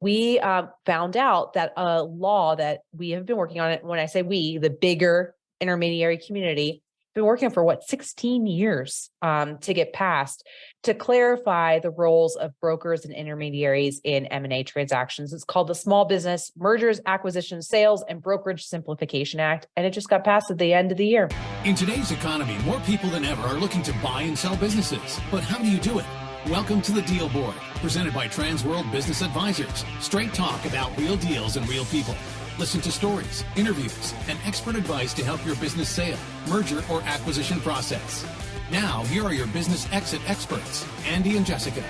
we found out that a law that we have been working on it. When I say we, the bigger intermediary community, been working for 16 years to get passed to clarify the roles of brokers and intermediaries in M&A transactions. It's called the Small Business Mergers, Acquisitions, Sales, and Brokerage Simplification Act, and it just got passed at the end of the year. In today's economy, more people than ever are looking to buy and sell businesses. But how do you do it? Welcome to the Deal Board, presented by Transworld Business Advisors. Straight talk about real deals and real people. Listen to stories, interviews, and expert advice to help your business sale, merger, or acquisition process. Now, here are your business exit experts, Andy and Jessica.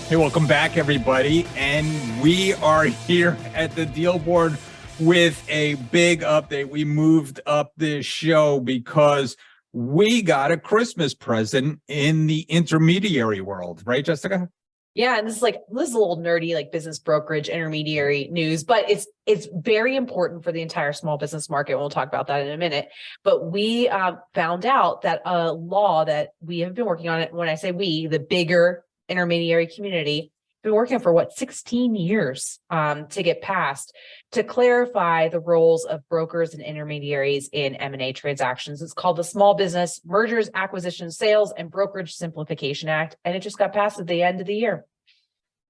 Hey, welcome back, everybody. And we are here at the Deal Board with a big update. We moved up this show because we got a Christmas present in the intermediary world, right, Jessica? Yeah, and this is a little nerdy, like business brokerage intermediary news, but it's very important for the entire small business market. We'll talk about that in a minute. But we found out that a law that we have been working on it. When I say we, the bigger intermediary community, been working for 16 years to get passed to clarify the roles of brokers and intermediaries in M&A transactions. It's called the Small Business Mergers, Acquisitions, Sales, and Brokerage Simplification Act, and it just got passed at the end of the year.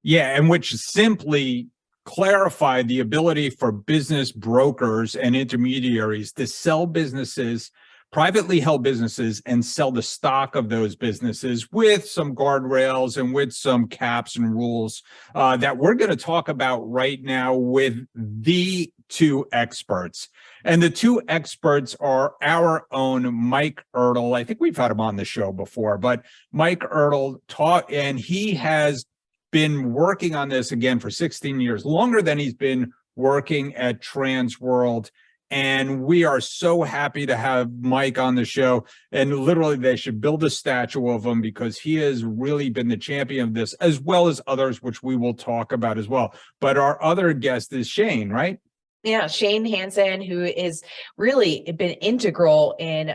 Yeah, and which simply clarified the ability for business brokers and intermediaries to sell businesses, privately held businesses, and sell the stock of those businesses with some guardrails and with some caps and rules that we're going to talk about right now with the two experts. And the two experts are our own Mike Ertel. I think we've had him on the show before, but Mike Ertel taught, and he has been working on this again for 16 years, longer than he's been working at Transworld. And we are so happy to have Mike on the show. And literally, they should build a statue of him because he has really been the champion of this, as well as others, which we will talk about as well. But our other guest is Shane, right? Yeah, Shane Hansen, who is really been integral in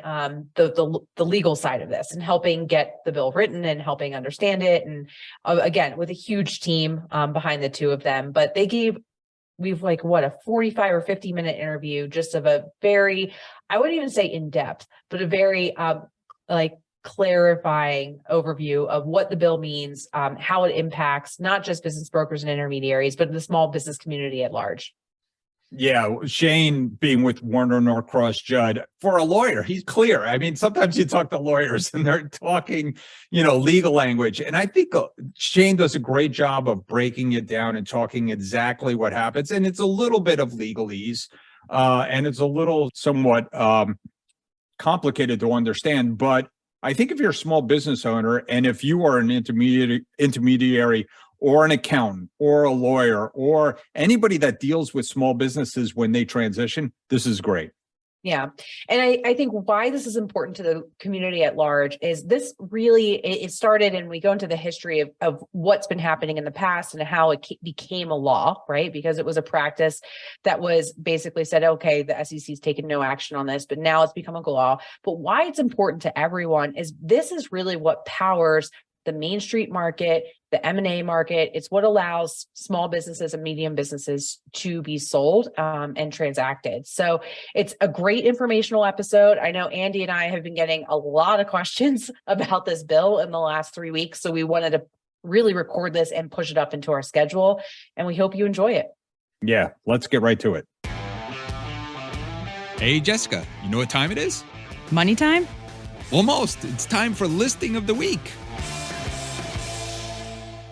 the legal side of this and helping get the bill written and helping understand it. And again, with a huge team behind the two of them. But we've a 45 or 50-minute interview just of a very, I wouldn't even say in-depth, but a very clarifying overview of what the bill means, how it impacts not just business brokers and intermediaries, but the small business community at large. Yeah, Shane being with Warner Norcross Judd, for a lawyer, he's clear. I mean, sometimes you talk to lawyers and they're talking, legal language. And I think Shane does a great job of breaking it down and talking exactly what happens. And it's a little bit of legalese, and it's a little somewhat complicated to understand. But I think if you're a small business owner and if you are an intermediary or an accountant or a lawyer or anybody that deals with small businesses when they transition, this is great. Yeah. And I think why this is important to the community at large is this really, it started, and we go into the history of what's been happening in the past and how it became a law, right? Because it was a practice that was basically said, okay, the SEC's taken no action on this, but now it's become a law. But why it's important to everyone is this is really what powers the Main Street market, the M&A market. It's what allows small businesses and medium businesses to be sold and transacted. So it's a great informational episode. I know Andy and I have been getting a lot of questions about this bill in the last 3 weeks. So we wanted to really record this and push it up into our schedule. And we hope you enjoy it. Yeah, let's get right to it. Hey, Jessica, you know what time it is? Money time? Almost. It's time for Listing of the Week.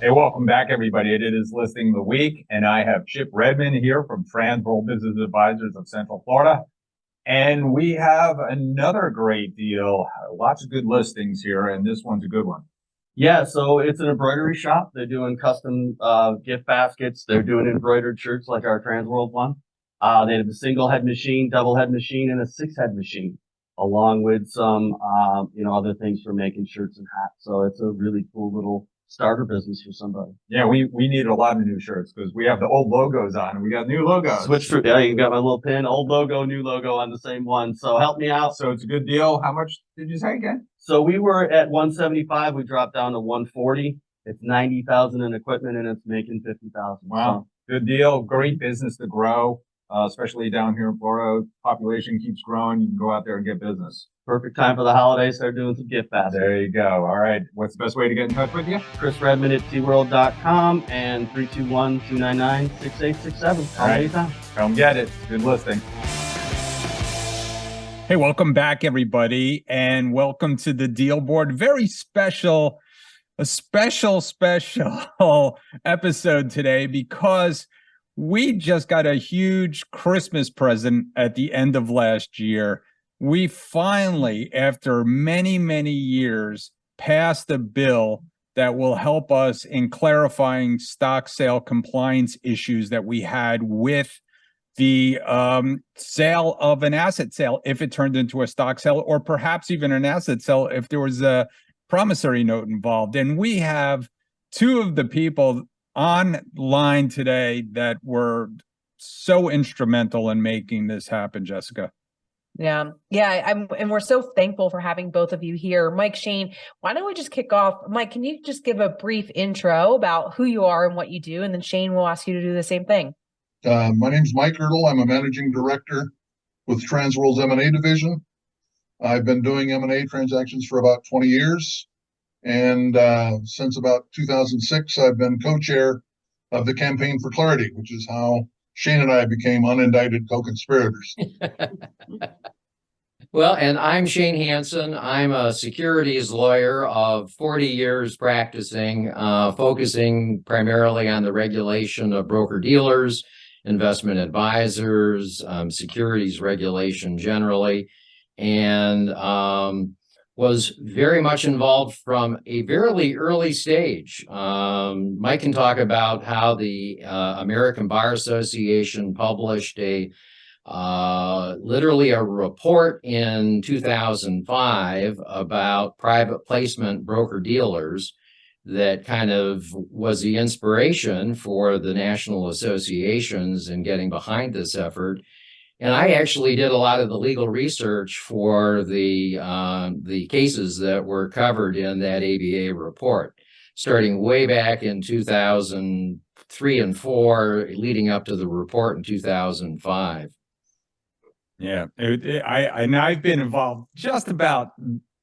Hey, welcome back, everybody. It is Listing of the Week, and I have Chip Redmond here from Transworld Business Advisors of Central Florida. And we have another great deal, lots of good listings here, and this one's a good one. Yeah, so it's an embroidery shop. They're doing custom gift baskets. They're doing embroidered shirts like our Transworld one. They have a single head machine, double head machine, and a 6-head machine, along with some, other things for making shirts and hats. So it's a really cool little starter business for somebody. Yeah, we need a lot of new shirts because we have the old logos on and we got new logos. Yeah, you got my little pin, old logo, new logo on the same one. So help me out. So it's a good deal. How much did you say again? So we were at 175. We dropped down to 140. It's 90,000 in equipment and it's making 50,000. Wow. Good deal. Great business to grow, especially down here in Florida. Population keeps growing. You can go out there and get business. Perfect time for the holidays. Start doing some gift baskets. There you go. All right. What's the best way to get in touch with you? Chris Redmond at tworld.com and 321-299-6867. Call me anytime. Come get it. Good listing. Hey, welcome back, everybody, and welcome to the Deal Board. Very special, a special episode today because we just got a huge Christmas present at the end of last year. We finally, after many, many years, passed a bill that will help us in clarifying stock sale compliance issues that we had with the sale of an asset sale, if it turned into a stock sale, or perhaps even an asset sale if there was a promissory note involved. And we have two of the people online today that were so instrumental in making this happen, Jessica. Yeah. And we're so thankful for having both of you here. Mike, Shane, why don't we just kick off? Mike, can you just give a brief intro about who you are and what you do? And then Shane will ask you to do the same thing. My name's Mike Ertel. I'm a managing director with Transworld's M&A division. I've been doing M&A transactions for about 20 years. And since about 2006, I've been co-chair of the Campaign for Clarity, which is how Shane and I became unindicted co-conspirators. Well, and I'm Shane Hansen. I'm a securities lawyer of 40 years practicing, focusing primarily on the regulation of broker-dealers, investment advisors, securities regulation generally, and was very much involved from a very early stage. Mike can talk about how the American Bar Association published literally a report in 2005 about private placement broker-dealers that kind of was the inspiration for the national associations in getting behind this effort. And I actually did a lot of the legal research for the cases that were covered in that ABA report, starting way back in 2003 and 4, leading up to the report in 2005. Yeah, I've been involved just about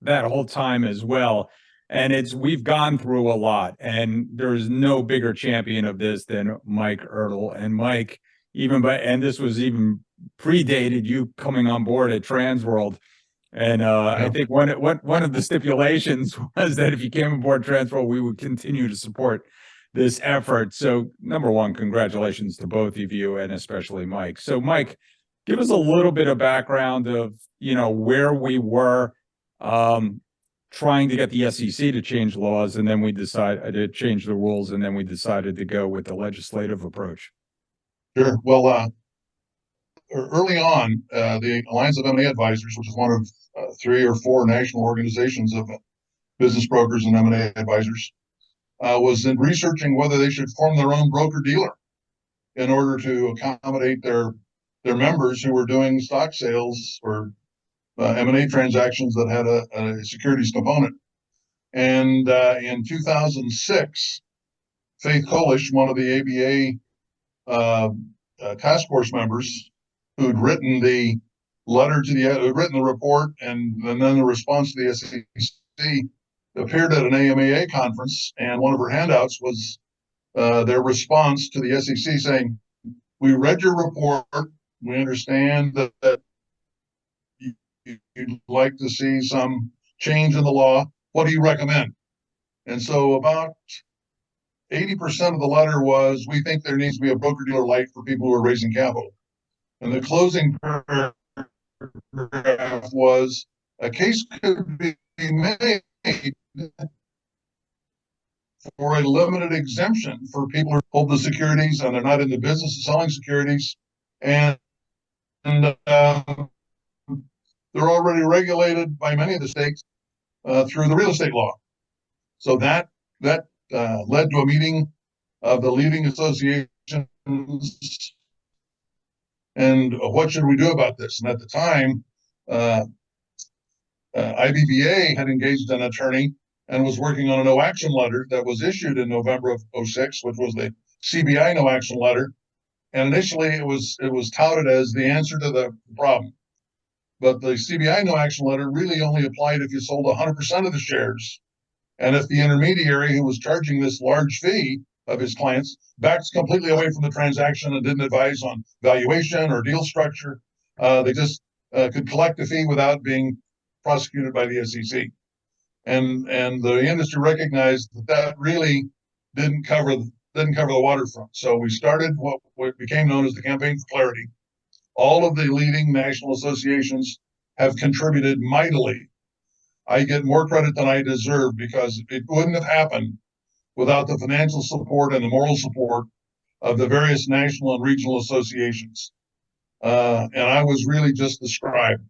that whole time as well. And we've gone through a lot, and there's no bigger champion of this than Mike Ertel. And Mike, and this was even predated you coming on board at Transworld. And I think one of the stipulations was that if you came aboard Transworld, we would continue to support this effort. So number one, congratulations to both of you, and especially Mike. So Mike, give us a little bit of background of, where we were trying to get the SEC to change laws, and then we decided to change the rules, and then we decided to go with the legislative approach. Sure. Well, early on, the Alliance of M&A Advisors, which is one of 3 or 4 national organizations of business brokers and M&A advisors, was in researching whether they should form their own broker-dealer in order to accommodate their members who were doing stock sales or M&A transactions that had a securities component. And in 2006, Faith Kolish, one of the ABA task force members, who'd written the report and then the response to the SEC, appeared at an AMAA conference, and one of her handouts was their response to the SEC saying, "We read your report. We understand that you'd like to see some change in the law. What do you recommend?" And so about 80% of the letter was, "We think there needs to be a broker-dealer light for people who are raising capital." And the closing paragraph was, "A case could be made for a limited exemption for people who hold the securities and they're not in the business of selling securities, and they're already regulated by many of the states through the real estate law." So that led to a meeting of the leading associations, and what should we do about this? And at the time, IBBA had engaged an attorney and was working on a no action letter that was issued in November of 06, which was the CBI no action letter. And initially it was touted as the answer to the problem. But the CBI no action letter really only applied if you sold 100% of the shares. And if the intermediary who was charging this large fee of his clients backed completely away from the transaction and didn't advise on valuation or deal structure, they just could collect a fee without being prosecuted by the SEC. And the industry recognized that really didn't cover the waterfront. So we started what became known as the Campaign for Clarity. All of the leading national associations have contributed mightily. I get more credit than I deserve because it wouldn't have happened without the financial support and the moral support of the various national and regional associations. And I was really just the scribe.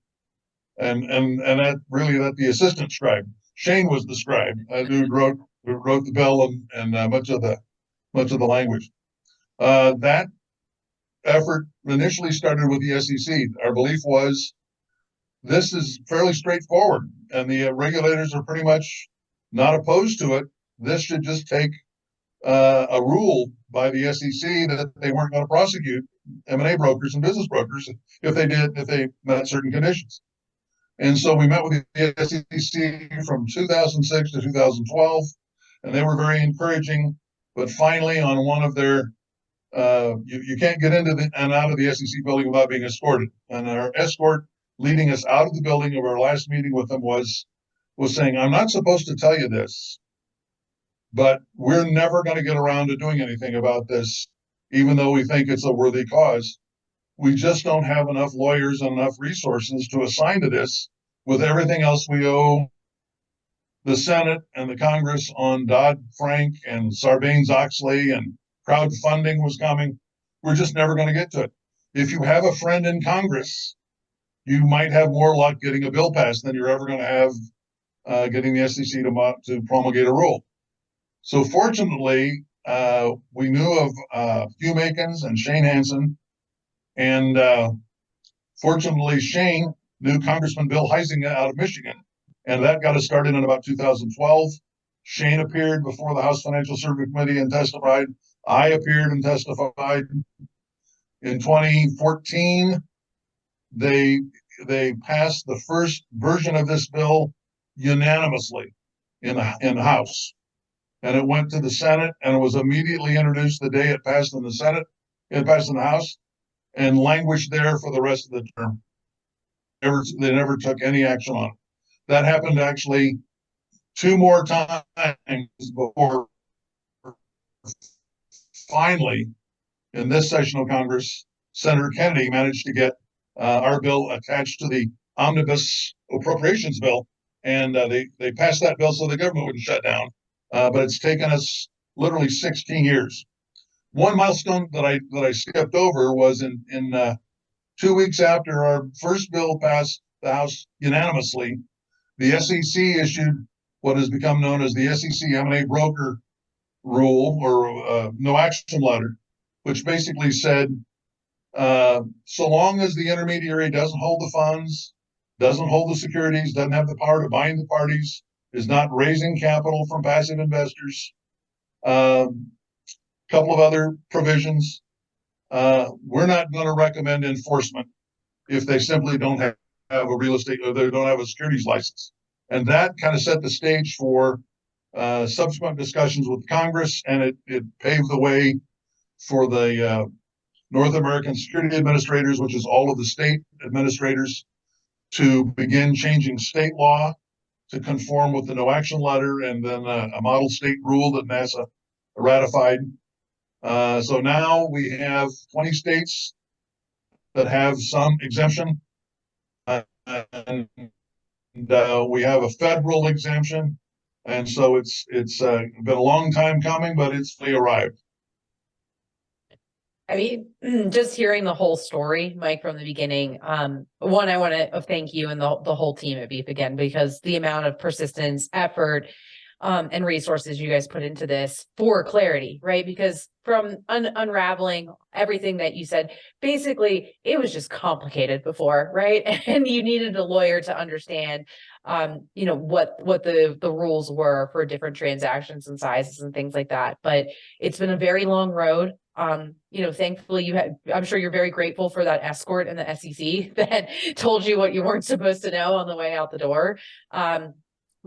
And that the assistant scribe. Shane was the scribe who wrote the bill and much of the language. That effort initially started with the SEC. Our belief was this is fairly straightforward, and the regulators are pretty much not opposed to it. This should just take a rule by the SEC that they weren't going to prosecute M&A brokers and business brokers if they met certain conditions. And so we met with the SEC from 2006 to 2012, and they were very encouraging. But finally, on one of their you can't get into and out of the SEC building without being escorted. And our escort leading us out of the building of our last meeting with them was saying, I'm not supposed to tell you this, but we're never going to get around to doing anything about this, even though we think it's a worthy cause. We just don't have enough lawyers and enough resources to assign to this with everything else we owe the Senate and the Congress on Dodd-Frank and Sarbanes-Oxley, and crowdfunding was coming. We're just never going to get to it. If you have a friend in Congress, you might have more luck getting a bill passed than you're ever going to have getting the SEC to promulgate a rule. So fortunately, we knew of Hugh Makins and Shane Hansen, and fortunately, Shane knew Congressman Bill Huizenga out of Michigan, and that got us started in about 2012. Shane appeared before the House Financial Services Committee and testified. I appeared and testified. In 2014, they passed the first version of this bill unanimously in the House, and it went to the Senate, and it was immediately introduced the day it passed in the Senate. It passed in the House, and languished there for the rest of the term. They never took any action on it. That happened actually 2 more times before finally, in this session of Congress, Senator Kennedy managed to get our bill attached to the omnibus appropriations bill, and they passed that bill so the government wouldn't shut down. But it's taken us literally 16 years. One milestone that I skipped over was in 2 weeks after our first bill passed the House unanimously, the SEC issued what has become known as the SEC M&A broker rule, or no action letter, which basically said, so long as the intermediary doesn't hold the funds, doesn't hold the securities, doesn't have the power to bind the parties, is not raising capital from passive investors, couple of other provisions, we're not going to recommend enforcement if they simply don't have a real estate, or they don't have a securities license. And that kind of set the stage for subsequent discussions with Congress, and it paved the way for the North American Security Administrators, which is all of the state administrators, to begin changing state law to conform with the no action letter, and then a model state rule that NASA ratified. So now we have 20 states that have some exemption, and we have a federal exemption. And so it's been a long time coming, but it's finally arrived. I mean, just hearing the whole story, Mike, from the beginning, one, I want to thank you and the whole team at Beef again, because the amount of persistence, effort, and resources you guys put into this for clarity, right? Because from unraveling everything that you said, basically it was just complicated before, right? And you needed a lawyer to understand, what the rules were for different transactions and sizes and things like that. But it's been a very long road. Thankfully I'm sure you're very grateful for that escort and the SEC that told you what you weren't supposed to know on the way out the door.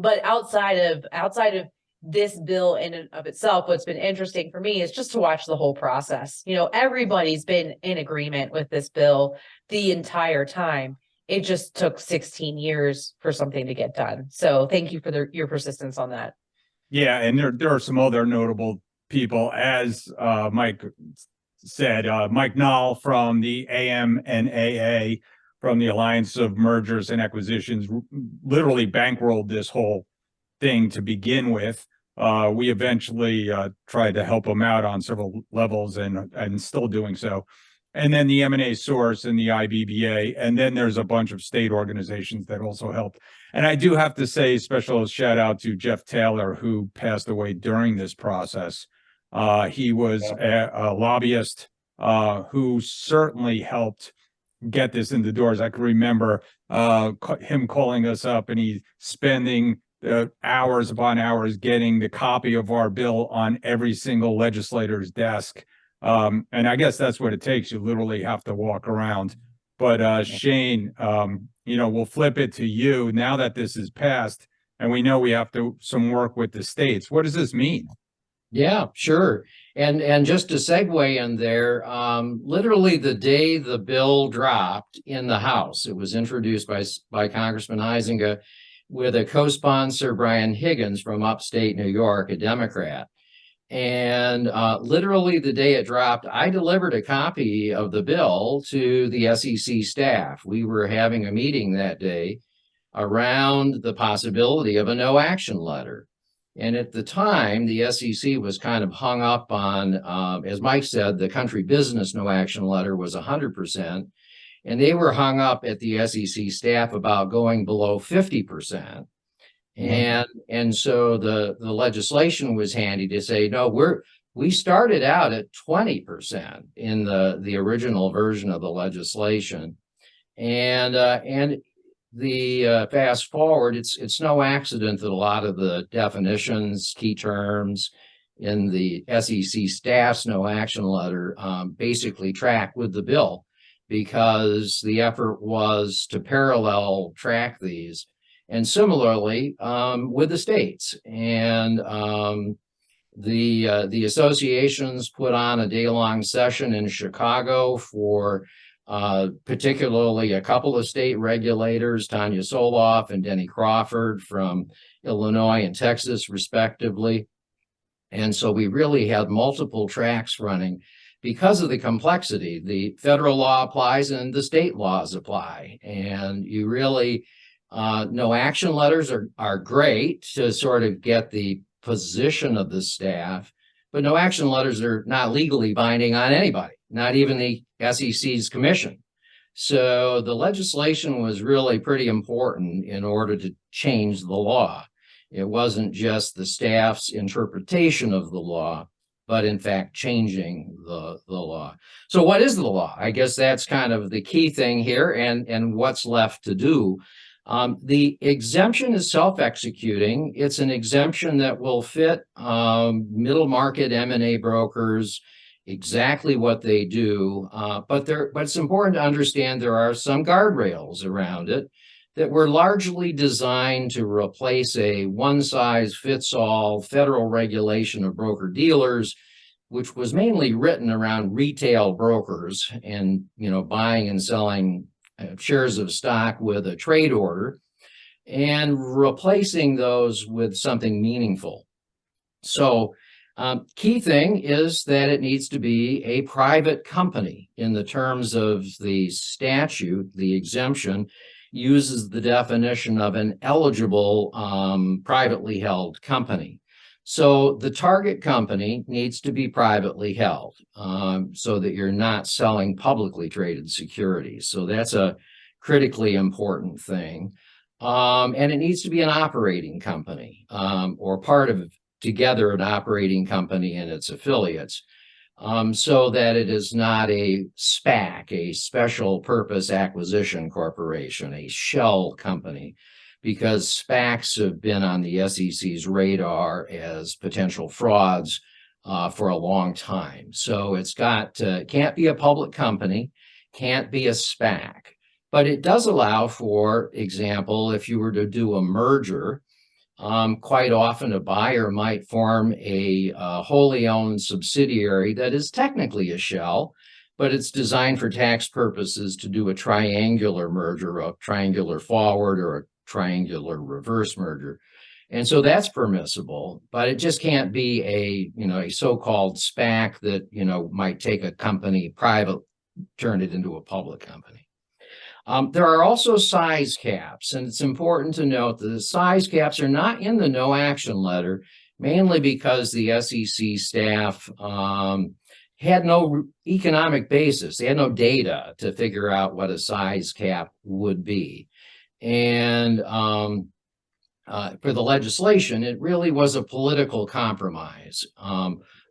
But outside of this bill in and of itself, what's been interesting for me is just to watch the whole process. Everybody's been in agreement with this bill the entire time. It just took 16 years for something to get done. So thank you for your persistence on that. Yeah, and there are some other notable people, as Mike said, Mike Knoll from the AMNAA, from the Alliance of Mergers and Acquisitions, literally bankrolled this whole thing to begin with. We eventually tried to help him out on several levels and still doing so. And then the M&A Source and the IBBA, and then there's a bunch of state organizations that also helped. And I do have to say special shout out to Jeff Taylor, who passed away during this process. He was a lobbyist who certainly helped get this in the doors. I can remember him calling us up, and he's spending hours upon hours getting the copy of our bill on every single legislator's desk. And I guess that's what it takes. You literally have to walk around. But Shane, we'll flip it to you now that this is passed, and we know we have to some work with the states. What does this mean? Yeah, sure. And just to segue in there, literally the day the bill dropped in the House, it was introduced by Congressman Huizenga with a co-sponsor, Brian Higgins from upstate New York, a Democrat. And literally the day it dropped, I delivered a copy of the bill to the SEC staff. We were having a meeting that day around the possibility of a no action letter. And at the time, the SEC was kind of hung up on, as Mike said, the country business no action letter was 100%. And they were hung up at the SEC staff about going below 50%. And so the legislation was handy to say, no, we started out at 20% in the original version of the legislation. And the fast forward, it's no accident that a lot of the definitions, key terms in the SEC staff's no action letter basically track with the bill, because the effort was to parallel track these. And similarly with the states. And the associations put on a day-long session in Chicago for particularly a couple of state regulators, Tanya Soloff and Denny Crawford from Illinois and Texas, respectively. And so we really had multiple tracks running because of the complexity. The federal law applies and the state laws apply. And you really, no action letters are great to sort of get the position of the staff, but no action letters are not legally binding on anybody, not even the SEC's commission. So the legislation was really pretty important in order to change the law. It wasn't just the staff's interpretation of the law, but in fact changing the law. So what is the law? I guess that's kind of the key thing here, and what's left to do. The exemption is self-executing. It's an exemption that will fit middle market M&A brokers, exactly what they do. But it's important to understand there are some guardrails around it that were largely designed to replace a one-size-fits-all federal regulation of broker-dealers, which was mainly written around retail brokers and, buying and selling shares of stock with a trade order, and replacing those with something meaningful. So key thing is that it needs to be a private company. In the terms of the statute, the exemption uses the definition of an eligible privately held company. So the target company needs to be privately held so that you're not selling publicly traded securities. So that's a critically important thing. And it needs to be an operating company, or part of together an operating company and its affiliates, so that it is not a SPAC, a special purpose acquisition corporation, a shell company, because SPACs have been on the SEC's radar as potential frauds for a long time. So it's can't be a public company, can't be a SPAC, but it does allow, for example, if you were to do a merger, quite often a buyer might form a wholly owned subsidiary that is technically a shell, but it's designed for tax purposes to do a triangular merger, a triangular forward or a triangular reverse merger. And so that's permissible, but it just can't be a so-called SPAC that, might take a company private, turn it into a public company. There are also size caps, and it's important to note that the size caps are not in the no action letter, mainly because the SEC staff had no economic basis. They had no data to figure out what a size cap would be. And for the legislation, it really was a political compromise.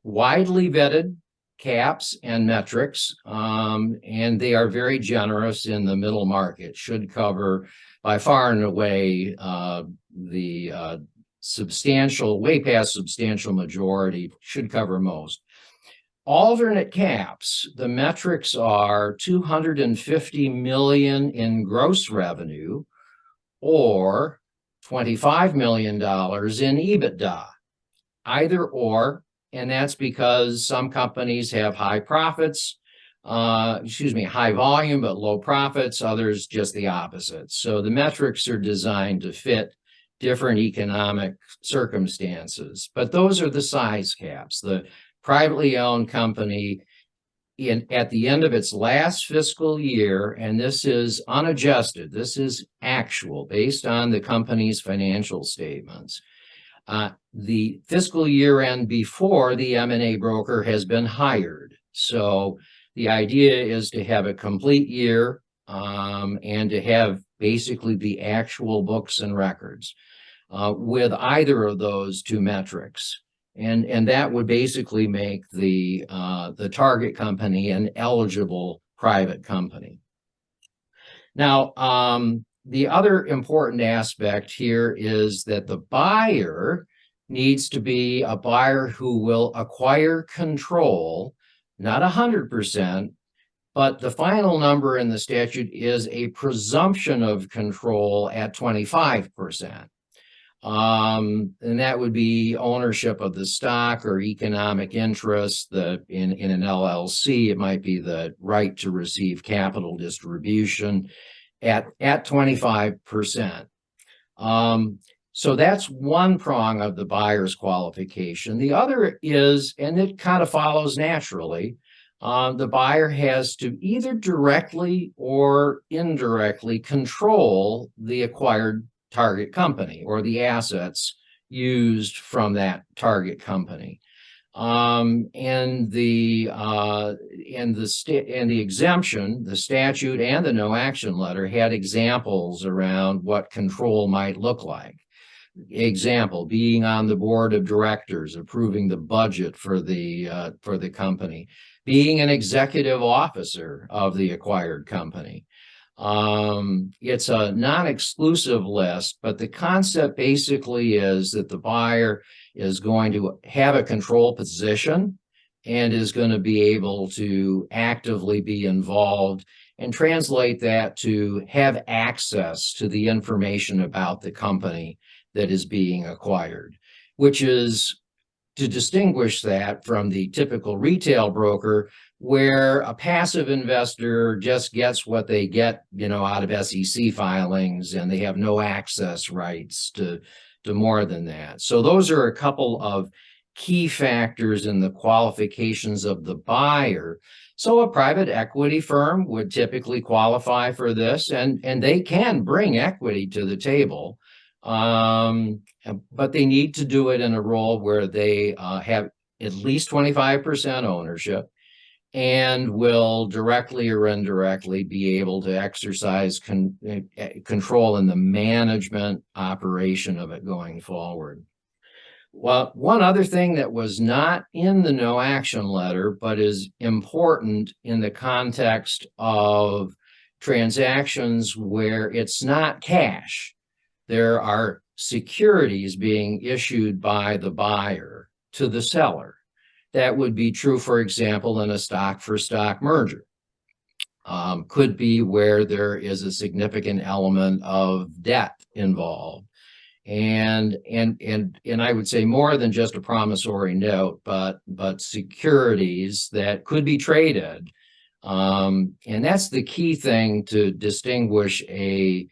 Widely vetted caps and metrics, and they are very generous in the middle market, should cover by far and away the substantial, way past substantial majority, should cover most. Alternate caps, the metrics are $250 million in gross revenue or $25 million in EBITDA, either or. And that's because some companies have high profits, high volume, but low profits, others just the opposite. So the metrics are designed to fit different economic circumstances, but those are the size caps. The privately owned company at the end of its last fiscal year, and this is unadjusted, this is actual based on the company's financial statements. The fiscal year end before the M&A broker has been hired. So the idea is to have a complete year and to have basically the actual books and records with either of those two metrics. And that would basically make the target company an eligible private company. Now, the other important aspect here is that the buyer needs to be a buyer who will acquire control, not 100%, but the final number in the statute is a presumption of control at 25%. And that would be ownership of the stock or economic interest. In an LLC, it might be the right to receive capital distribution at 25%. So that's one prong of the buyer's qualification. The other is, and it kind of follows naturally, the buyer has to either directly or indirectly control the acquired target company or the assets used from that target company. And the exemption, the statute and the no action letter had examples around what control might look like. Example, being on the board of directors, approving the budget for the company, being an executive officer of the acquired company. It's a non-exclusive list, but the concept basically is that the buyer is going to have a control position and is going to be able to actively be involved and translate that to have access to the information about the company that is being acquired, which is to distinguish that from the typical retail broker where a passive investor just gets what they get, out of SEC filings, and they have no access rights to more than that. So those are a couple of key factors in the qualifications of the buyer. So a private equity firm would typically qualify for this, and they can bring equity to the table, but they need to do it in a role where they have at least 25% ownership. and will directly or indirectly be able to exercise control in the management operation of it going forward. Well, one other thing that was not in the no action letter, but is important in the context of transactions where it's not cash, there are securities being issued by the buyer to the seller. That would be true, for example, in a stock for stock merger. Could be where there is a significant element of debt involved. And I would say more than just a promissory note, but securities that could be traded. And that's the key thing to distinguish a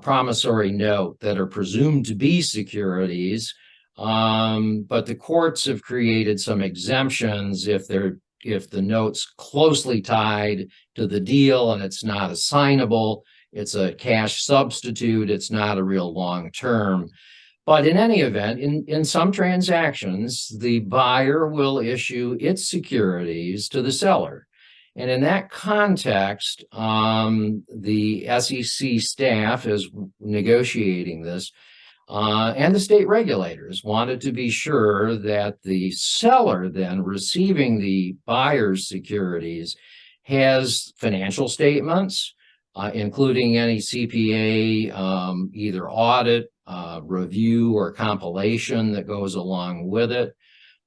promissory note that are presumed to be securities. But the courts have created some exemptions if the note's closely tied to the deal and it's not assignable. It's a cash substitute. It's not a real long term. But in any event, in some transactions, the buyer will issue its securities to the seller. And in that context, the SEC staff is negotiating this, and the state regulators wanted to be sure that the seller then receiving the buyer's securities has financial statements, including any CPA, either audit, review, or compilation that goes along with it.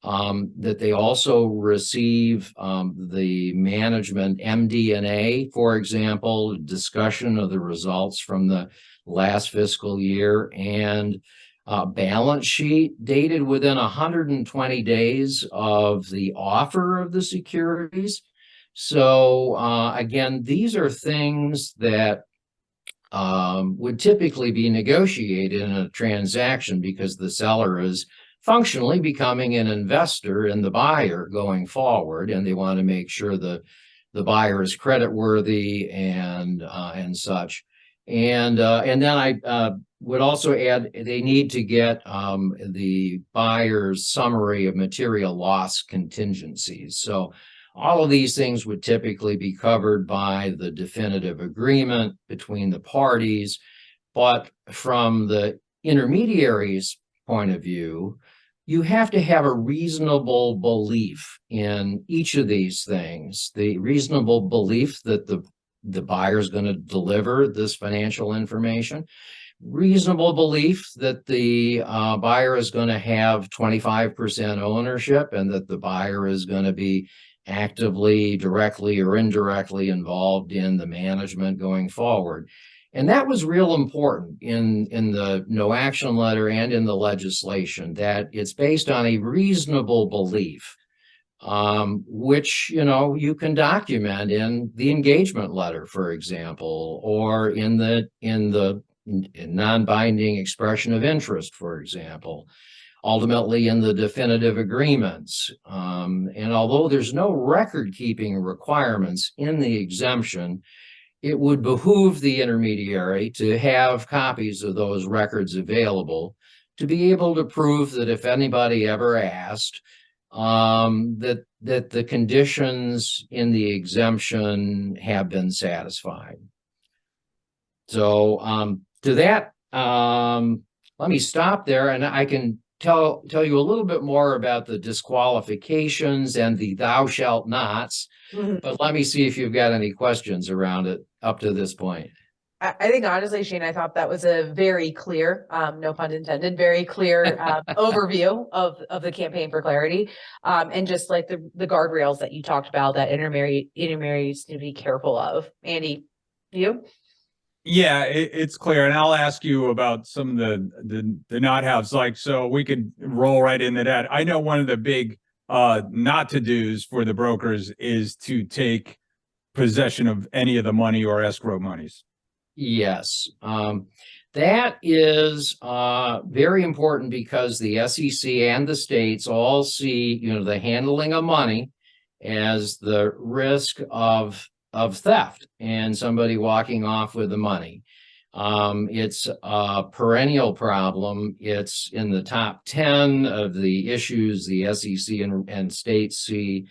That they also receive the management MD&A, for example, discussion of the results from the last fiscal year, and balance sheet dated within 120 days of the offer of the securities. So again, these are things that would typically be negotiated in a transaction because the seller is functionally becoming an investor in the buyer going forward, and they want to make sure the buyer is creditworthy and such. And then I would also add they need to get the buyer's summary of material loss contingencies. So all of these things would typically be covered by the definitive agreement between the parties. But from the intermediary's point of view, you have to have a reasonable belief in each of these things. The reasonable belief that the buyer is going to deliver this financial information, reasonable belief that the buyer is going to have 25% ownership and that the buyer is going to be actively, directly, or indirectly involved in the management going forward. And that was real important in the no action letter and in the legislation, that it's based on a reasonable belief, which, you can document in the engagement letter, for example, or in the non-binding expression of interest, for example, ultimately in the definitive agreements. And although there's no record-keeping requirements in the exemption, it would behoove the intermediary to have copies of those records available to be able to prove that if anybody ever asked, that the conditions in the exemption have been satisfied. So to that, let me stop there, and I can tell you a little bit more about the disqualifications and the thou shalt nots. But let me see if you've got any questions around it up to this point. I think honestly, Shane, I thought that was a very clear, no pun intended, very clear overview of the campaign for clarity. And just like the guardrails that you talked about that intermediaries need to be careful of. Andy, you? Yeah, it's clear. And I'll ask you about some of the not haves, so we could roll right into that. I know one of the big not to do's for the brokers is to take possession of any of the money or escrow monies. Yes, that is very important because the SEC and the states all see, the handling of money as the risk of theft and somebody walking off with the money. It's a perennial problem. It's in the top 10 of the issues the SEC and states see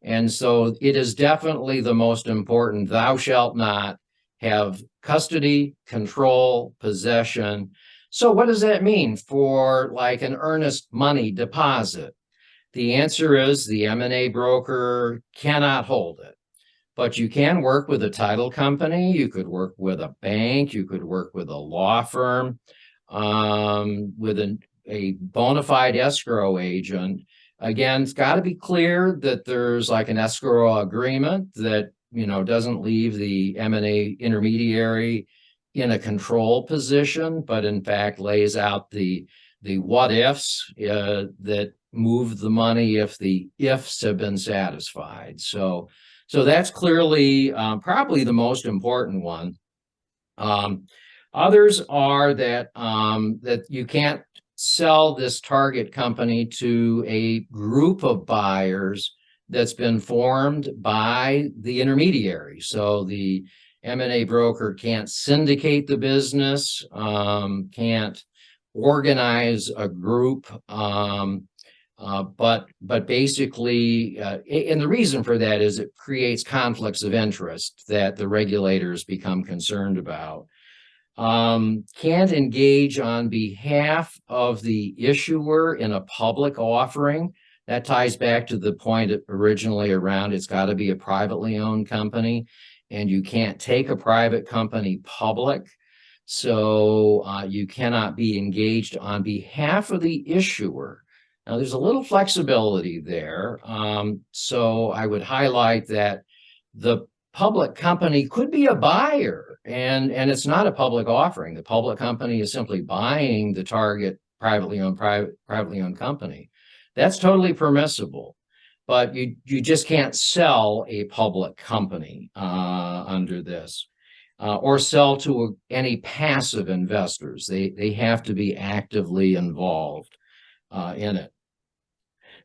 And so it is definitely the most important. Thou shalt not have custody, control, possession. So what does that mean for like an earnest money deposit? The answer is the M&A broker cannot hold it. But you can work with a title company, you could work with a bank, you could work with a law firm, with a bona fide escrow agent. Again, it's got to be clear that there's like an escrow agreement that, you know, doesn't leave the M&A intermediary in a control position, but in fact lays out the what ifs that move the money if the ifs have been satisfied. So that's clearly probably the most important one. Others are that that you can't sell this target company to a group of buyers that's been formed by the intermediary. So the M&A broker can't syndicate the business, can't organize a group, but basically, and the reason for that is it creates conflicts of interest that the regulators become concerned about. Can't engage on behalf of the issuer in a public offering. That ties back to the point originally around it's got to be a privately owned company, and you can't take a private company public. So you cannot be engaged on behalf of the issuer. Now, there's a little flexibility there. So I would highlight that the public company could be a buyer, and it's not a public offering. The public company is simply buying the target privately owned company. That's totally permissible, but you just can't sell a public company under this. Or sell to any passive investors. They have to be actively involved in it.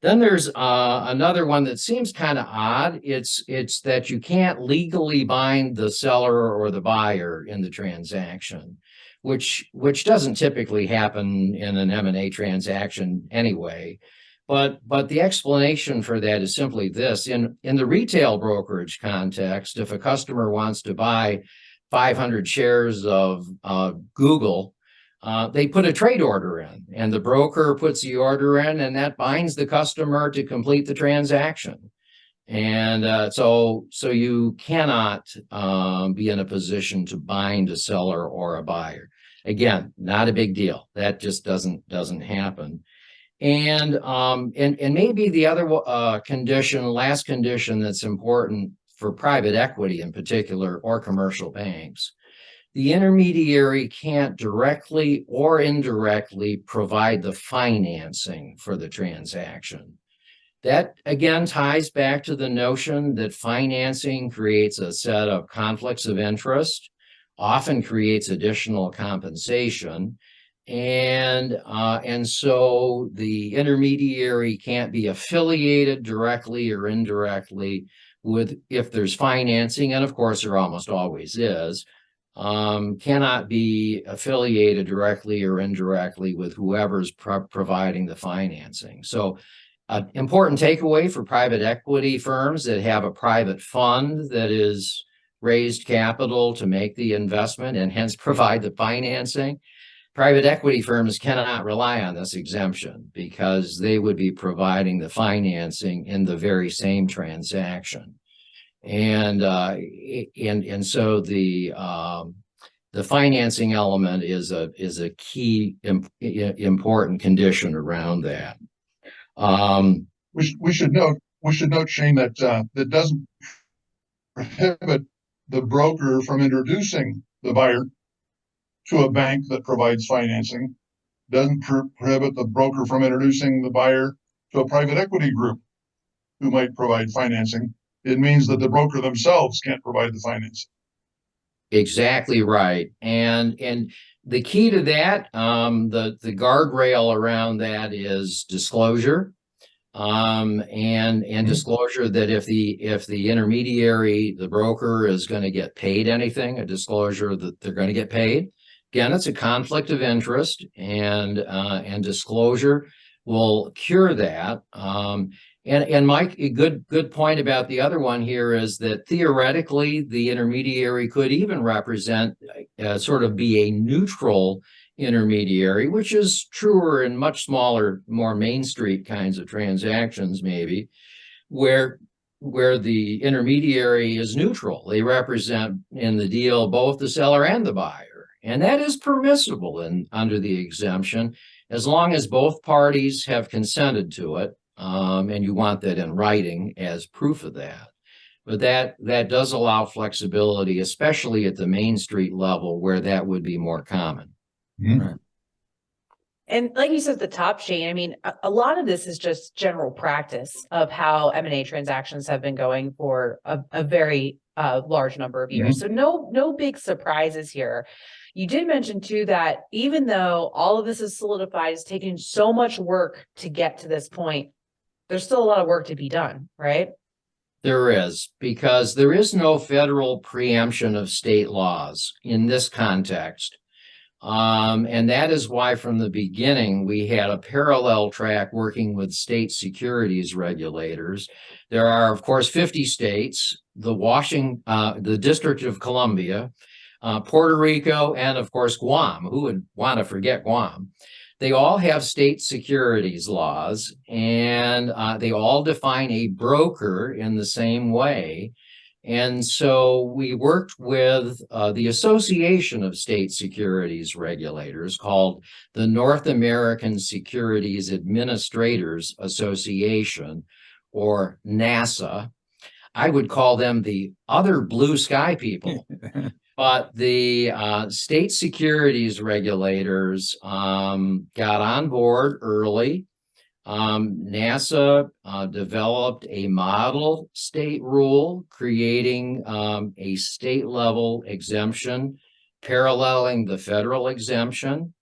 Then there's another one that seems kind of odd. It's that you can't legally bind the seller or the buyer in the transaction, which doesn't typically happen in an M&A transaction anyway. But the explanation for that is simply this: in the retail brokerage context, if a customer wants to buy 500 shares of Google, they put a trade order in, and the broker puts the order in, and that binds the customer to complete the transaction. And so you cannot be in a position to bind a seller or a buyer. Again, not a big deal. That just doesn't happen. And maybe the other last condition that's important for private equity in particular, or commercial banks, the intermediary can't directly or indirectly provide the financing for the transaction. That again ties back to the notion that financing creates a set of conflicts of interest, often creates additional compensation, and so the intermediary can't be affiliated directly or indirectly with, if there's financing, and of course there almost always is, cannot be affiliated directly or indirectly with whoever's providing the financing. So important takeaway for private equity firms that have a private fund that is raised capital to make the investment and hence provide the financing. Private equity firms cannot rely on this exemption because they would be providing the financing in the very same transaction. And so the financing element is a key important condition around that. We should note, Shane, that that doesn't prohibit the broker from introducing the buyer to a bank that provides financing. Doesn't prohibit the broker from introducing the buyer to a private equity group who might provide financing. It means that the broker themselves can't provide the financing. Exactly right. And the key to that, the guardrail around that is disclosure. And disclosure that if the intermediary, the broker, is going to get paid anything, a disclosure that they're going to get paid. Again, it's a conflict of interest, and disclosure will cure that. And Mike, a good point about the other one here is that theoretically, the intermediary could even represent sort of be a neutral intermediary, which is truer in much smaller, more Main Street kinds of transactions, maybe, where the intermediary is neutral. They represent in the deal both the seller and the buyer. And that is permissible under the exemption, as long as both parties have consented to it. And you want that in writing as proof of that. But that does allow flexibility, especially at the Main Street level where that would be more common. Mhm. Right. And like you said at the top, Shane, I mean, a lot of this is just general practice of how M&A transactions have been going for a very large number of years. So no big surprises here. You did mention too that even though all of this is solidified, it's taken so much work to get to this point, there's still a lot of work to be done, right? There is, because there is no federal preemption of state laws in this context. And that is why from the beginning, we had a parallel track working with state securities regulators. There are, of course, 50 states, the District of Columbia, Puerto Rico, and of course, Guam. Who would want to forget Guam? They all have state securities laws, and they all define a broker in the same way. And so we worked with the Association of State Securities Regulators, called the North American Securities Administrators Association, or NASA. I would call them the other blue sky people. But the state securities regulators got on board early. NASA developed a model state rule creating a state level exemption paralleling the federal exemption.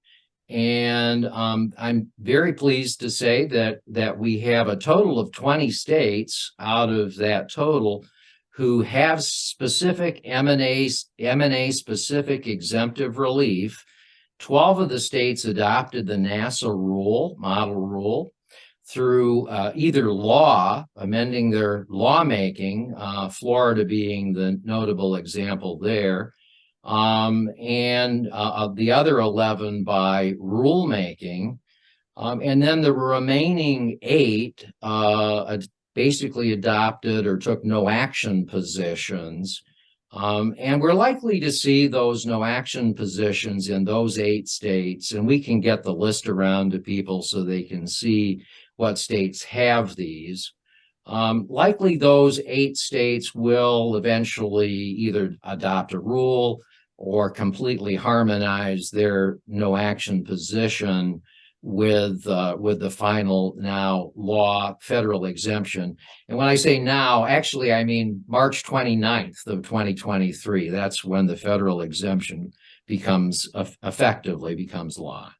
And I'm very pleased to say that we have a total of 20 states out of that total who have specific M&A specific exemptive relief. 12 of the states adopted the NASA model rule, through either law, amending their lawmaking, Florida being the notable example there, and the other 11 by rulemaking. And then the remaining 8 basically adopted or took no action positions. And we're likely to see those no action positions in those 8 states, and we can get the list around to people so they can see what states have these. Likely those 8 states will eventually either adopt a rule or completely harmonize their no action position with the final now law federal exemption. And when I say now, actually, I mean March 29th of 2023. That's when the federal exemption effectively becomes law.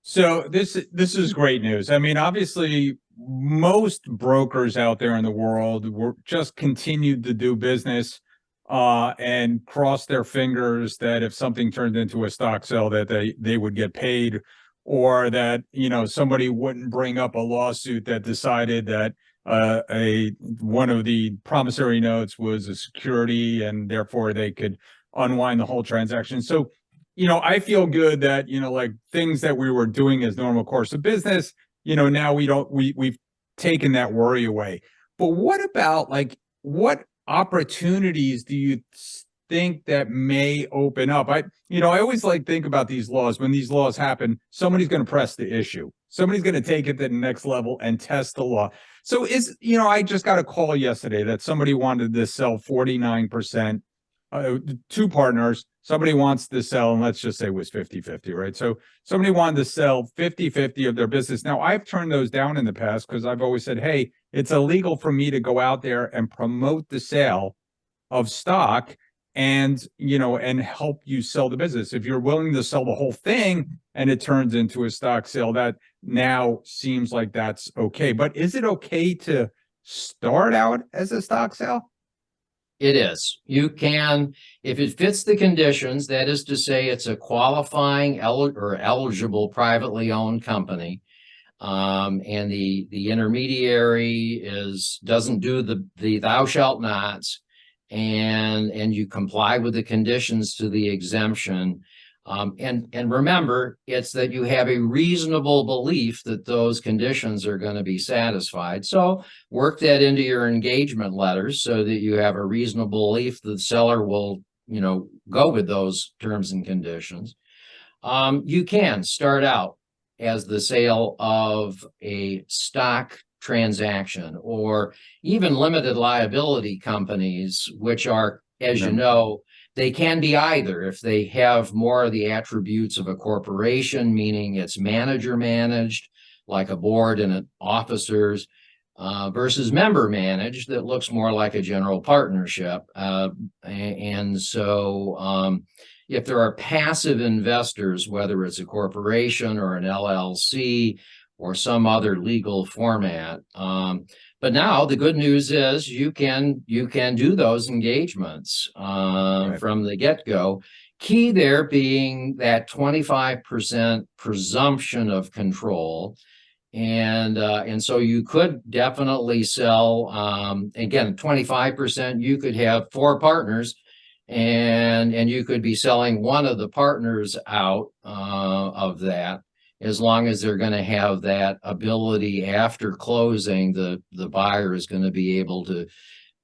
So this is great news. I mean, obviously, most brokers out there in the world were just continued to do business and cross their fingers that if something turned into a stock sale, that they would get paid, or that somebody wouldn't bring up a lawsuit that decided that one of the promissory notes was a security and therefore they could unwind the whole transaction. So I feel good that, like things that we were doing as normal course of business, now we've taken that worry away. But what about what opportunities do you think that may open up? I always think about these laws. When these laws happen, somebody's going to press the issue. Somebody's going to take it to the next level and test the law. So I just got a call yesterday that somebody wanted to sell 49%, 2 partners. Somebody wants to sell, and let's just say it was 50-50, right? So somebody wanted to sell 50-50 of their business. Now, I've turned those down in the past because I've always said, hey, it's illegal for me to go out there and promote the sale of stock and help you sell the business. If you're willing to sell the whole thing and it turns into a stock sale, that now seems like that's okay. But is it okay to start out as a stock sale? It is. You can, if it fits the conditions, that is to say it's a qualifying or eligible privately owned company, And the intermediary doesn't do the thou shalt nots, and you comply with the conditions to the exemption. And remember, it's that you have a reasonable belief that those conditions are going to be satisfied. So work that into your engagement letters so that you have a reasonable belief that the seller will, go with those terms and conditions. You can start out as the sale of a stock transaction, or even limited liability companies, which are, as you know, they can be either. If they have more of the attributes of a corporation, meaning it's manager managed, like a board and officers, versus member managed, that looks more like a general partnership. And so if there are passive investors, whether it's a corporation or an LLC or some other legal format, but now the good news is you can do those engagements from the get-go. Key there being that 25% presumption of control. And so you could definitely sell, again, 25%, you could have 4 partners, and you could be selling one of the partners out of that, as long as they're going to have that ability after closing. The buyer is going to be able to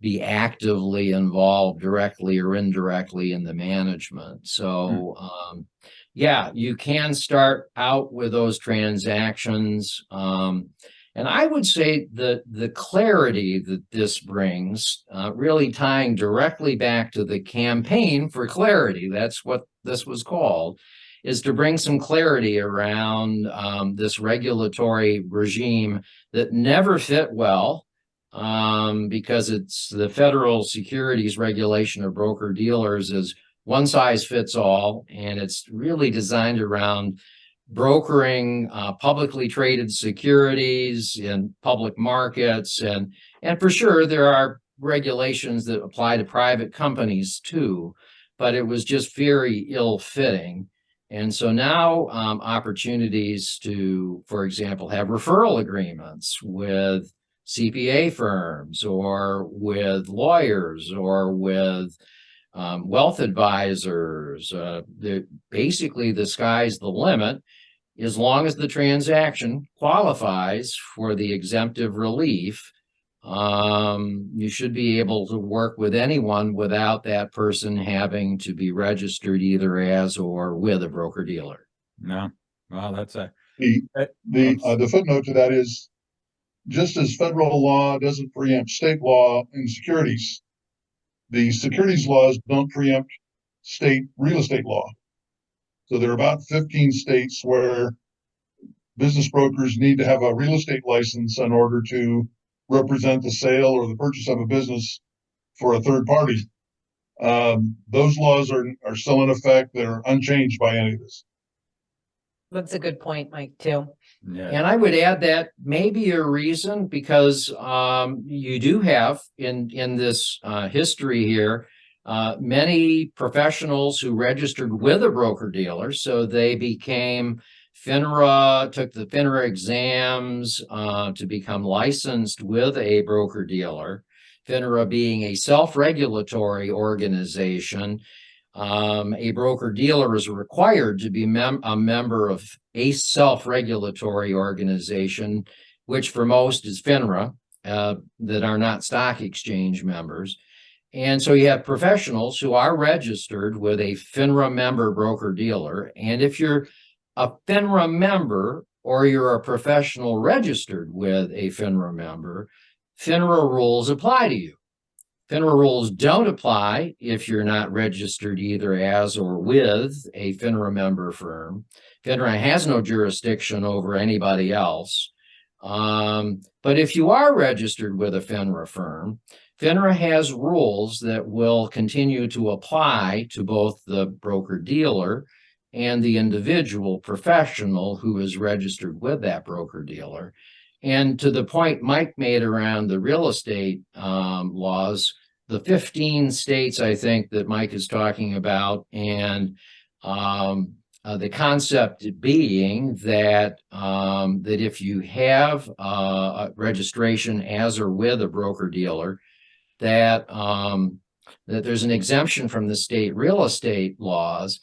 be actively involved directly or indirectly in the management. So yeah, you can start out with those transactions. And I would say that the clarity that this brings, really tying directly back to the campaign for clarity, that's what this was called, is to bring some clarity around this regulatory regime that never fit well, because it's the federal securities regulation of broker dealers is one size fits all, and it's really designed around brokering publicly traded securities in public markets, and for sure there are regulations that apply to private companies too, but it was just very ill-fitting. And so now opportunities to, for example, have referral agreements with CPA firms or with lawyers or with wealth advisors. Basically, the sky's the limit. As long as the transaction qualifies for the exemptive relief, you should be able to work with anyone without that person having to be registered either as or with a broker dealer. No, well, that's the footnote to that is, just as federal law doesn't preempt state law in securities, the securities laws don't preempt state real estate law. So there are about 15 states where business brokers need to have a real estate license in order to represent the sale or the purchase of a business for a third party. Those laws are still in effect. They're unchanged by any of this. That's a good point, Mike, too. yeah. And I would add that maybe a reason, because you do have in this history here, many professionals who registered with a broker dealer. So they became FINRA, took the FINRA exams to become licensed with a broker dealer. FINRA being a self-regulatory organization, a broker dealer is required to be a member of a self-regulatory organization, which for most is FINRA, that are not stock exchange members. And so you have professionals who are registered with a FINRA member broker dealer. And if you're a FINRA member or you're a professional registered with a FINRA member, FINRA rules apply to you. FINRA rules don't apply if you're not registered either as or with a FINRA member firm. FINRA has no jurisdiction over anybody else. But if you are registered with a FINRA firm, FINRA has rules that will continue to apply to both the broker-dealer and the individual professional who is registered with that broker-dealer. And to the point Mike made around the real estate laws, the 15 states, I think, that Mike is talking about, and The concept being that that if you have a registration as or with a broker dealer, that that there's an exemption from the state real estate laws.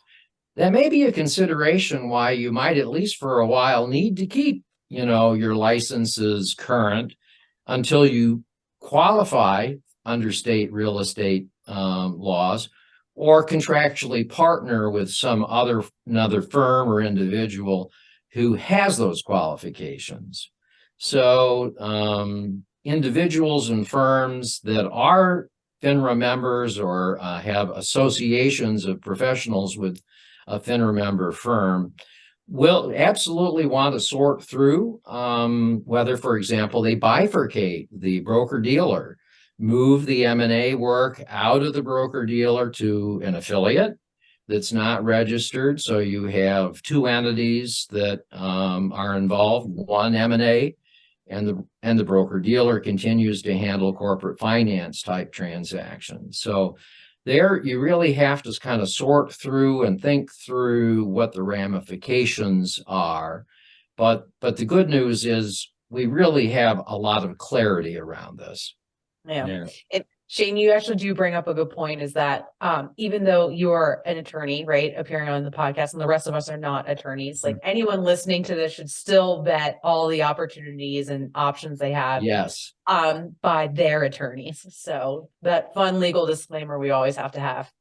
That may be a consideration why you might, at least for a while, need to keep, your licenses current until you qualify under state real estate laws, or contractually partner with another firm or individual who has those qualifications. So individuals and firms that are FINRA members or have associations of professionals with a FINRA member firm will absolutely want to sort through whether, for example, they bifurcate the broker dealer, move the M&A work out of the broker dealer to an affiliate that's not registered. So you have two entities that are involved, one M&A, and the broker dealer continues to handle corporate finance type transactions. So there you really have to kind of sort through and think through what the ramifications are. But the good news is we really have a lot of clarity around this. Yeah. And Shane, you actually do bring up a good point, is that even though you're an attorney, right, appearing on the podcast, and the rest of us are not attorneys, like anyone listening to this should still vet all the opportunities and options they have Yes. By their attorneys. So that fun legal disclaimer we always have to have.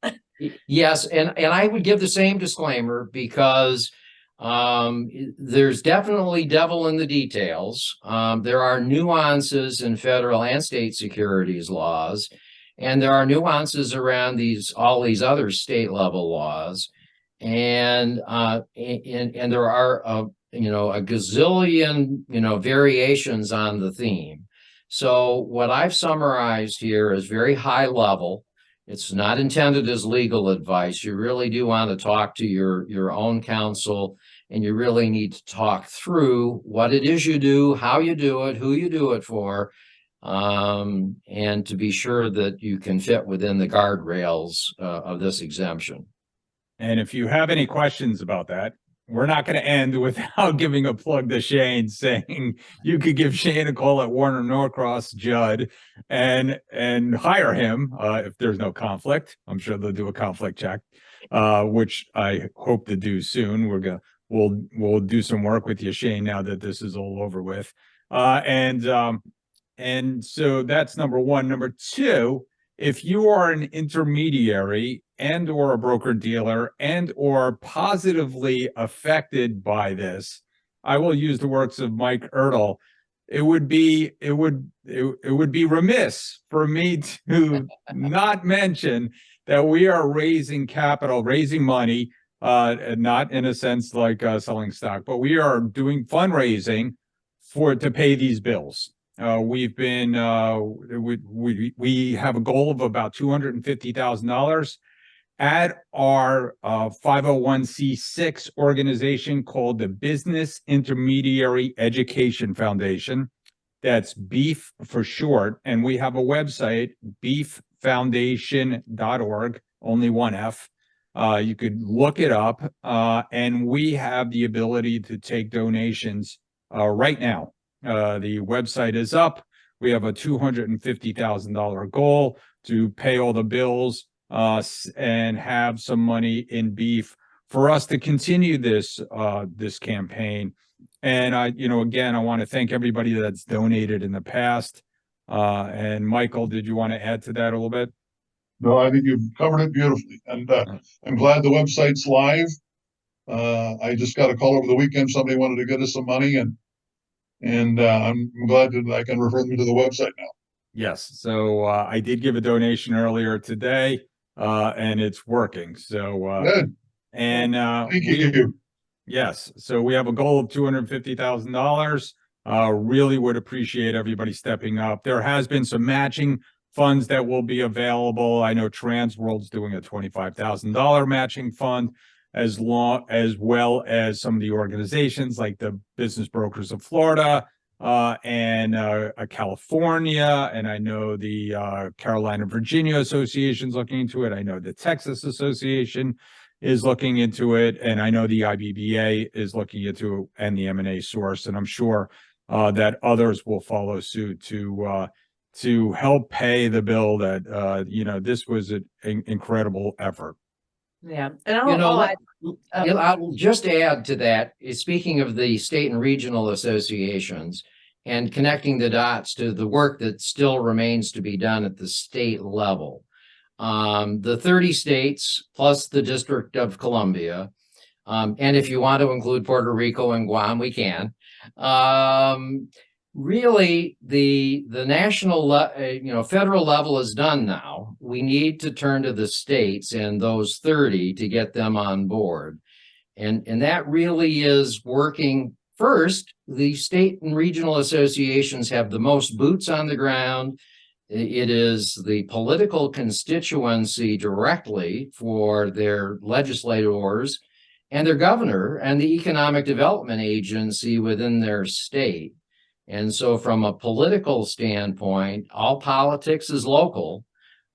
Yes, and I would give the same disclaimer because there's definitely devil in the details. There are nuances in federal and state securities laws, and there are nuances around all these other state level laws, and there are a gazillion variations on the theme. So what I've summarized here is very high level. It's not intended as legal advice. You really do want to talk to your own counsel, and you really need to talk through what it is you do, how you do it, who you do it for, and to be sure that you can fit within the guardrails of this exemption. And if you have any questions about that, we're not going to end without giving a plug to Shane, saying you could give Shane a call at Warner Norcross Judd and hire him if there's no conflict. I'm sure they'll do a conflict check, which I hope to do soon. We'll do some work with you, Shane, now that this is all over with. And so that's number one. Number two, if you are an intermediary and or a broker dealer and or positively affected by this, I will use the words of Mike Ertel. It would be remiss for me to not mention that we are raising capital, raising money, not in a sense like selling stock, but we are doing fundraising to pay these bills. We've been we have a goal of about $250,000 at our 501c6 organization called the Business Intermediary Education Foundation. That's BEEF for short, and we have a website, beeffoundation.org, only one F. You could look it up, and we have the ability to take donations right now. The website is up. We have a $250,000 goal to pay all the bills and have some money in BEEF for us to continue this campaign. And again, I want to thank everybody that's donated in the past. And Michael, did you want to add to that a little bit? No, I think you've covered it beautifully, and I'm glad the website's live. I just got a call over the weekend. Somebody wanted to get us some money, and I'm glad that I can refer them to the website now. Yes. So I did give a donation earlier today, and it's working. So good. And thank you. Yes. So we have a goal of $250,000. Really would appreciate everybody stepping up. There has been some matching funds that will be available. I know Transworld's doing a $25,000 matching fund, as well as some of the organizations like the Business Brokers of Florida and California. And I know the Carolina, Virginia Association's looking into it. I know the Texas Association is looking into it, and I know the IBBA is looking into it, and the M&A source, and I'm sure that others will follow suit to help pay the bill that this was an incredible effort. Yeah. And I'll just add to that, speaking of the state and regional associations and connecting the dots to the work that still remains to be done at the state level. The 30 states plus the District of Columbia, and if you want to include Puerto Rico and Guam, we can. Really, the national, federal level is done now. We need to turn to the states and those 30 to get them on board. And that really is working. First, the state and regional associations have the most boots on the ground. It is the political constituency directly for their legislators and their governor and the economic development agency within their state. And so from a political standpoint, all politics is local.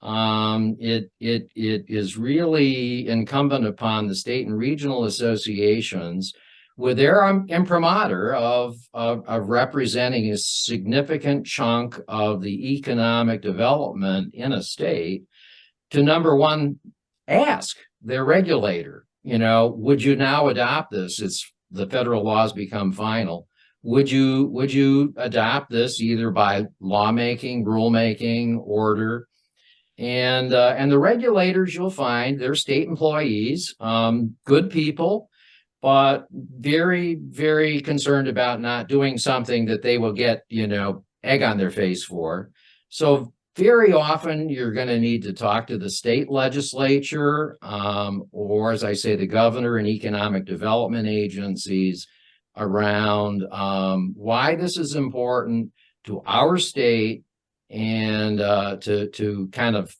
It is really incumbent upon the state and regional associations with their imprimatur of representing a significant chunk of the economic development in a state to, number one, ask their regulator, would you now adopt this? It's the federal laws become final. Would you adopt this either by lawmaking, rulemaking, order? And the regulators, you'll find, they're state employees, good people, but very, very concerned about not doing something that they will get, egg on their face for. So very often you're going to need to talk to the state legislature, or as I say, the governor and economic development agencies around why this is important to our state, and to kind of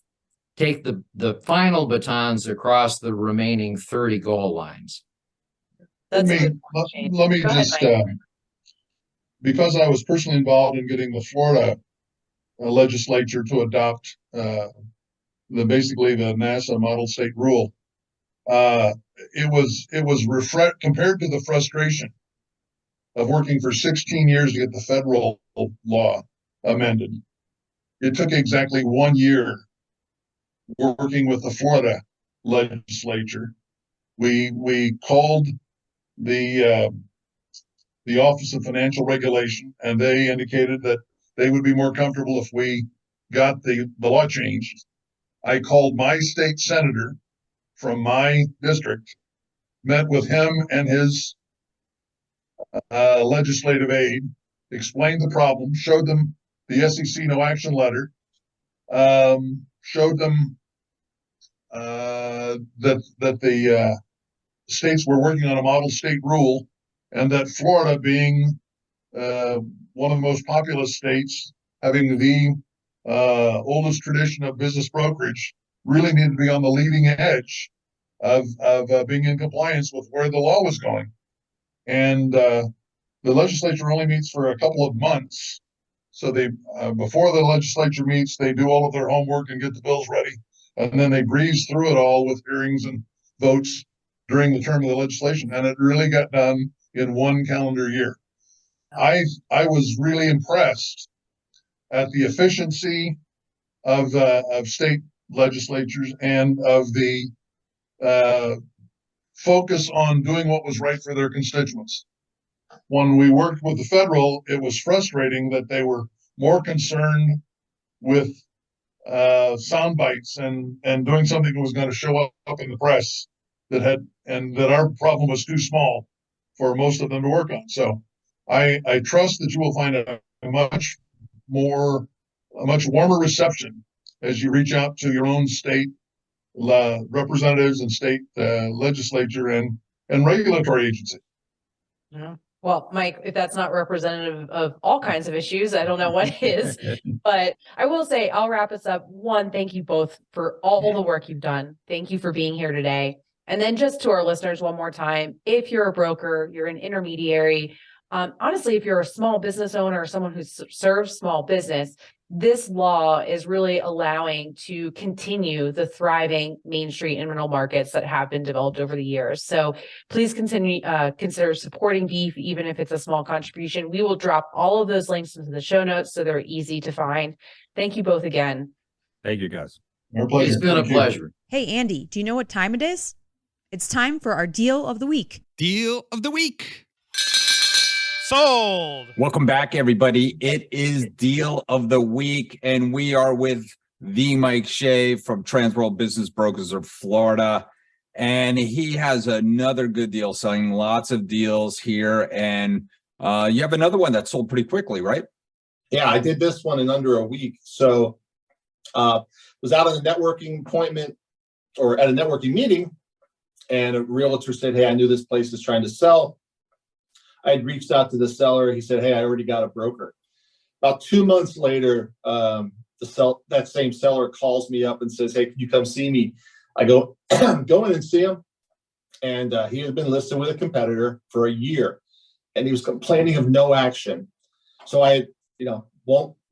take the final batons across the remaining 30 goal lines. Let me just, because I was personally involved in getting the Florida legislature to adopt basically the NASA model state rule, it was compared to the frustration of working for 16 years to get the federal law amended. It took exactly 1 year working with the Florida legislature. We called the Office of Financial Regulation, and they indicated that they would be more comfortable if we got the law changed. I called my state senator from my district, met with him and his legislative aide, explained the problem, showed them the SEC no action letter, showed them that the states were working on a model state rule, and that Florida, being one of the most populous states, having the oldest tradition of business brokerage, really needed to be on the leading edge of being in compliance with where the law was going. And the legislature only meets for a couple of months. So they, before the legislature meets, they do all of their homework and get the bills ready. And then they breeze through it all with hearings and votes during the term of the legislation. And it really got done in 1 calendar year. I was really impressed at the efficiency of state legislatures and of the focus on doing what was right for their constituents. When we worked with the federal, it was frustrating that they were more concerned with sound bites and doing something that was going to show up in the press that our problem was too small for most of them to work on. So I trust that you will find a much warmer reception as you reach out to your own state representatives and state legislature and regulatory agency. Yeah. Well, Mike, if that's not representative of all kinds of issues, I don't know what is. But I will say, I'll wrap us up. One, thank you both for all the work you've done. Thank you for being here today. And then just to our listeners one more time, if you're a broker, you're an intermediary, Honestly, if you're a small business owner or someone who serves small business, this law is really allowing to continue the thriving Main Street and rental markets that have been developed over the years. So please consider supporting beef, even if it's a small contribution. We will drop all of those links into the show notes so they're easy to find. Thank you both again. Thank you, guys. Our pleasure. It's been a Thank you. pleasure. Hey, Andy, do you know what time it is? It's time for our deal of the week. Deal of the week. Sold. Welcome back, everybody. It is Deal of the Week, and we are with the Mike Shea from Transworld Business Brokers of Florida. And he has another good deal, selling lots of deals here. And you have another one that sold pretty quickly, right? Yeah, I did this one in under a week. So was out on a networking appointment or at a networking meeting, and a realtor said, "Hey, I knew this place is trying to sell." I had reached out to the seller. He said, "Hey, I already got a broker." About 2 months later, that same seller calls me up and says, "Hey, can you come see me?" I go, go in and see him. And he had been listed with a competitor for a year, and he was complaining of no action. So I,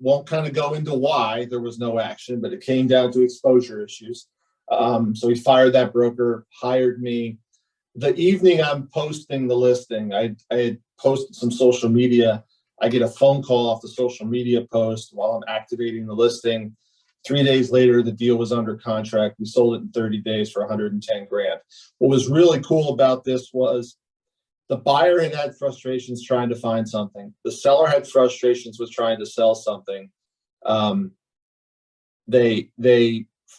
won't kind of go into why there was no action, but it came down to exposure issues. So he fired that broker, hired me. The evening I'm posting the listing, I had posted some social media. I get a phone call off the social media post while I'm activating the listing. 3 days later, the deal was under contract. We sold it in 30 days for 110 grand. What was really cool about this was the buyer had frustrations trying to find something. The seller had frustrations with trying to sell something. They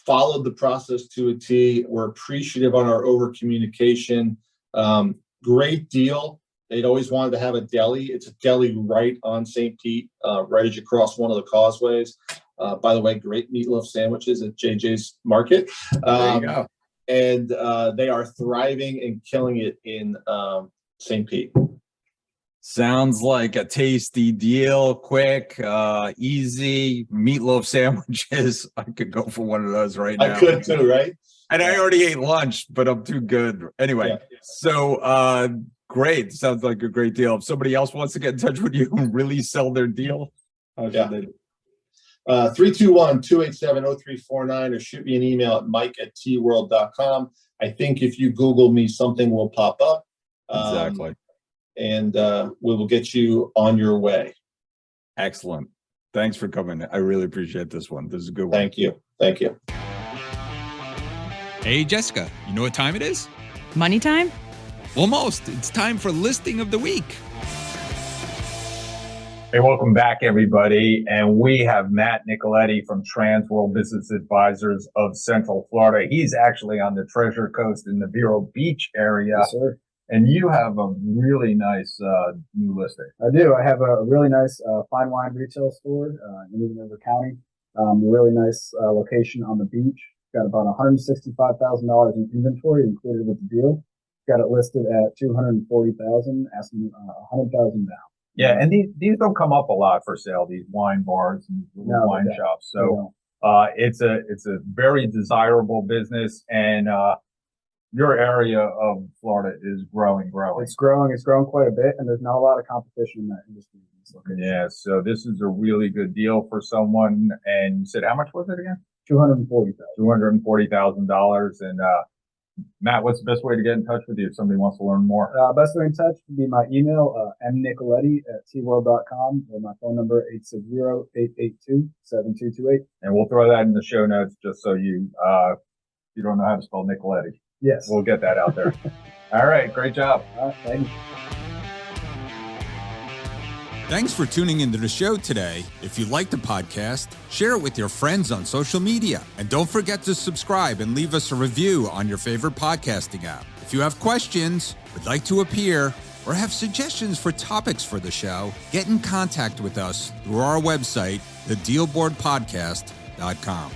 followed the process to a T. We're appreciative on our over communication. Great deal. They'd always wanted to have a deli. It's a deli right on St. Pete, right as you cross one of the causeways. By the way, great meatloaf sandwiches at JJ's Market. There you go. And they are thriving and killing it in St. Pete. Sounds like a tasty deal, quick, easy meatloaf sandwiches. I could go for one of those right now. I could too, right? And I already ate lunch, but I'm too good. Anyway, Yeah. So great. Sounds like a great deal. If somebody else wants to get in touch with you and really sell their deal, how should they do? 321-287-0349 or shoot me an email at mike@tworld.com. I think if you Google me, something will pop up. Exactly. And we will get you on your way. Excellent. Thanks for coming. I really appreciate this one. This is a good one. Thank you. Thank you. Hey, Jessica, you know what time it is? Money time? Almost. It's time for listing of the week. Hey, welcome back, everybody. And we have Matt Nicoletti from Transworld Business Advisors of Central Florida. He's actually on the Treasure Coast in the Vero Beach area. Yes, sir. And you have a really nice new listing. I do. I have a really nice fine wine retail store in Indian River County. A really nice location on the beach. Got about $165,000 in inventory included with the deal. Got it listed at $240,000, asking $100,000 down. Yeah, and these don't come up a lot for sale, these wine bars and wine shops. So it's a very desirable business, and your area of Florida is growing. It's growing quite a bit, and there's not a lot of competition in that industry. Yeah, so this is a really good deal for someone. And you said, how much was it again? $240,000. And Matt, what's the best way to get in touch with you if somebody wants to learn more? Best way in touch would be my email, mnicoletti@tworld.com, or my phone number, 860-882-7228. And we'll throw that in the show notes just so you don't know how to spell Nicoletti. Yes. We'll get that out there. All right. Great job. All right, thank you. Thanks for tuning into the show today. If you like the podcast, share it with your friends on social media. And don't forget to subscribe and leave us a review on your favorite podcasting app. If you have questions, would like to appear, or have suggestions for topics for the show, get in contact with us through our website, thedealboardpodcast.com.